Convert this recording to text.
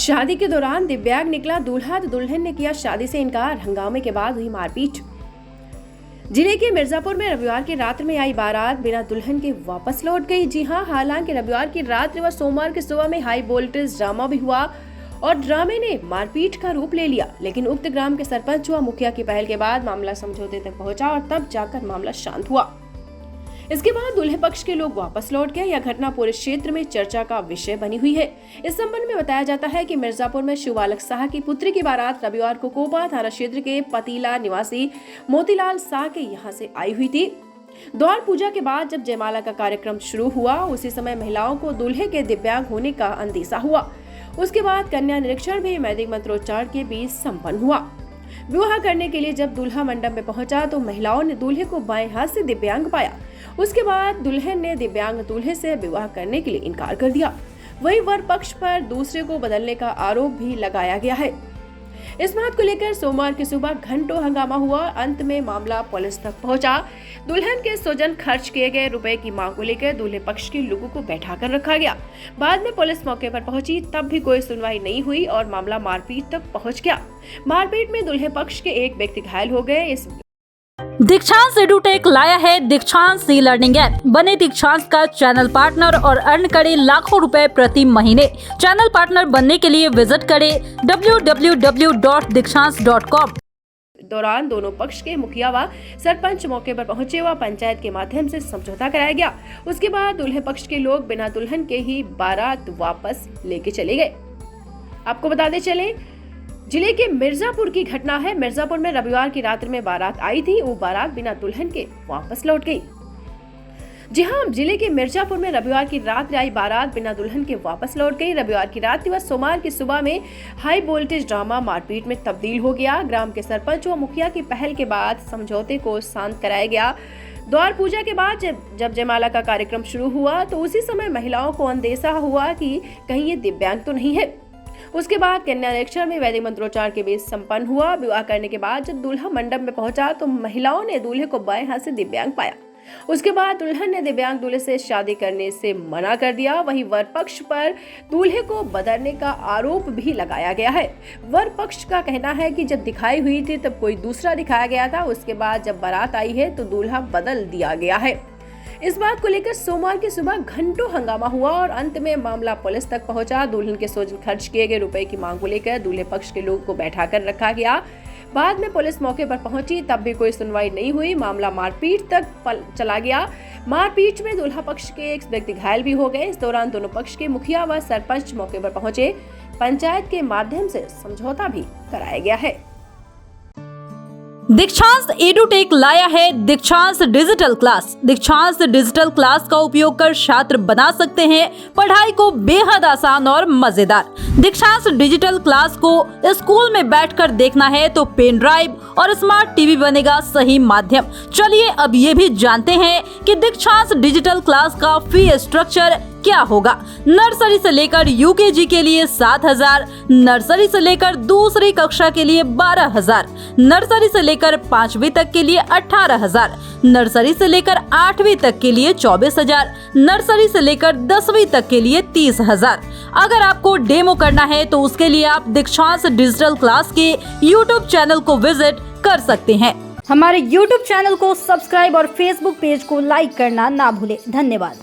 शादी के दौरान दिव्यांग निकला दूल्हा तो दुल्हन ने किया शादी से इनकार। हंगामे के बाद हुई मारपीट। जिले के मिर्जापुर में रविवार की रात में आई बारात बिना दुल्हन के वापस लौट गई। जी हां, हालांकि रविवार की रात व सोमवार की सुबह में हाई वोल्टेज ड्रामा भी हुआ और ड्रामे ने मारपीट का रूप ले लिया। लेकिन उक्त ग्राम के सरपंच व मुखिया की पहल के बाद मामला समझौते तक पहुंचा और तब जाकर मामला शांत हुआ। इसके बाद दूल्हे पक्ष के लोग वापस लौट गए। यह घटना पूरे क्षेत्र में चर्चा का विषय बनी हुई है। इस संबंध में बताया जाता है कि मिर्जापुर में शिवालक शाह की पुत्री की बारात रविवार को कोपा थाना क्षेत्र के पतीला निवासी मोतीलाल शाह के यहां से आई हुई थी। द्वार पूजा के बाद जब जयमाला का कार्यक्रम शुरू हुआ, उसी समय महिलाओं को दूल्हे के दिव्यांग होने का अंदेशा हुआ। उसके बाद कन्या निरीक्षण भी वैदिक मंत्रोच्चार के बीच संपन्न हुआ। विवाह करने के लिए जब दूल्हा मंडप में पहुंचा तो महिलाओं ने दूल्हे को बाएं हाथ से दिव्यांग पाया। उसके बाद दुल्हन ने दिव्यांग दूल्हे से विवाह करने के लिए इनकार कर दिया। वहीं वर पक्ष पर दूसरे को बदलने का आरोप भी लगाया गया है। इस बात को लेकर सोमवार की सुबह घंटों हंगामा हुआ। अंत में मामला पुलिस तक पहुंचा। दुल्हन के स्वजन खर्च किए गए रुपए की मांग को लेकर दूल्हे पक्ष के लोगों को बैठा कर रखा गया। बाद में पुलिस मौके पर पहुंची, तब भी कोई सुनवाई नहीं हुई और मामला मारपीट तक पहुंच गया। मारपीट में दूल्हे पक्ष के एक व्यक्ति घायल हो गए। इस दीक्षांत एडुटेक लाया है दीक्षांत ई लर्निंग ऐप। बने दीक्षांत का चैनल पार्टनर और अर्न करें लाखों रुपए प्रति महीने। चैनल पार्टनर बनने के लिए विजिट करें www.dikshans.com। दौरान दोनों पक्ष के मुखिया व सरपंच मौके पर पहुंचे व पंचायत के माध्यम से समझौता कराया गया। उसके बाद दूल्हे पक्ष के लोग बिना दुल्हन के ही बारात वापस लेके चले गए। आपको बताते चले, जिले के मिर्जापुर की घटना है। मिर्जापुर में रविवार की रात में बारात आई थी। वो बारात बिना दुल्हन के वापस लौट गई। जी हां, जिले के मिर्जापुर में रविवार की रात आई बारात बिना दुल्हन के वापस लौट गई। रविवार की रात व सोमवार की सुबह में हाई वोल्टेज ड्रामा मारपीट में तब्दील हो गया। ग्राम के सरपंच व मुखिया की पहल के बाद समझौते को शांत कराया गया। द्वार पूजा के बाद जब जयमाला का कार्यक्रम शुरू हुआ तो उसी समय महिलाओं को अंदेशा हुआ कि कहीं ये दिव्यांग तो नहीं है। उसके बाद कन्या निरीक्षण में वैदिक मंत्रोच्चार के बीच संपन्न हुआ। विवाह करने के बाद जब दूल्हा मंडप में पहुंचा तो महिलाओं ने दूल्हे को बाएं हाथ से दिव्यांग पाया। उसके बाद दुल्हन ने दिव्यांग दूल्हे से शादी करने से मना कर दिया। वहीं वर पक्ष पर दूल्हे को बदलने का आरोप भी लगाया गया है। वर पक्ष का कहना है कि जब दिखाई हुई थी तब कोई दूसरा दिखाया गया था। उसके बाद जब बारात आई है तो दूल्हा बदल दिया गया है। इस बात को लेकर सोमवार की सुबह घंटों हंगामा हुआ और अंत में मामला पुलिस तक पहुंचा। दुल्हन के स्वजन खर्च किए गए रुपए की मांग को लेकर दूल्हे पक्ष के लोगों को बैठाकर रखा गया। बाद में पुलिस मौके पर पहुंची, तब भी कोई सुनवाई नहीं हुई। मामला मारपीट तक चला गया। मारपीट में दूल्हा पक्ष के एक व्यक्ति घायल भी हो गए। इस दौरान दोनों पक्ष के मुखिया व सरपंच मौके पर पहुंचे। पंचायत के माध्यम से समझौता भी कराया गया है। दीक्षांत एडुटेक लाया है दीक्षांत डिजिटल क्लास। दीक्षांत डिजिटल क्लास का उपयोग कर छात्र बना सकते हैं पढ़ाई को बेहद आसान और मजेदार। दीक्षांत डिजिटल क्लास को स्कूल में बैठकर देखना है तो पेन ड्राइव और स्मार्ट टीवी बनेगा सही माध्यम। चलिए अब ये भी जानते हैं कि दीक्षांत डिजिटल क्लास का फी स्ट्रक्चर क्या होगा। नर्सरी से लेकर यूकेजी के लिए 7,000, नर्सरी से लेकर दूसरी कक्षा के लिए 12,000, नर्सरी से लेकर 5वीं तक के लिए 18,000, नर्सरी से लेकर 8वीं तक के लिए 24,000, नर्सरी से लेकर 10वीं तक के लिए 30,000। अगर आपको डेमो करना है तो उसके लिए आप दीक्षांत डिजिटल क्लास के YouTube चैनल को विजिट कर सकते हैं। हमारे YouTube चैनल को सब्सक्राइब और Facebook पेज को लाइक करना ना भूलें। धन्यवाद।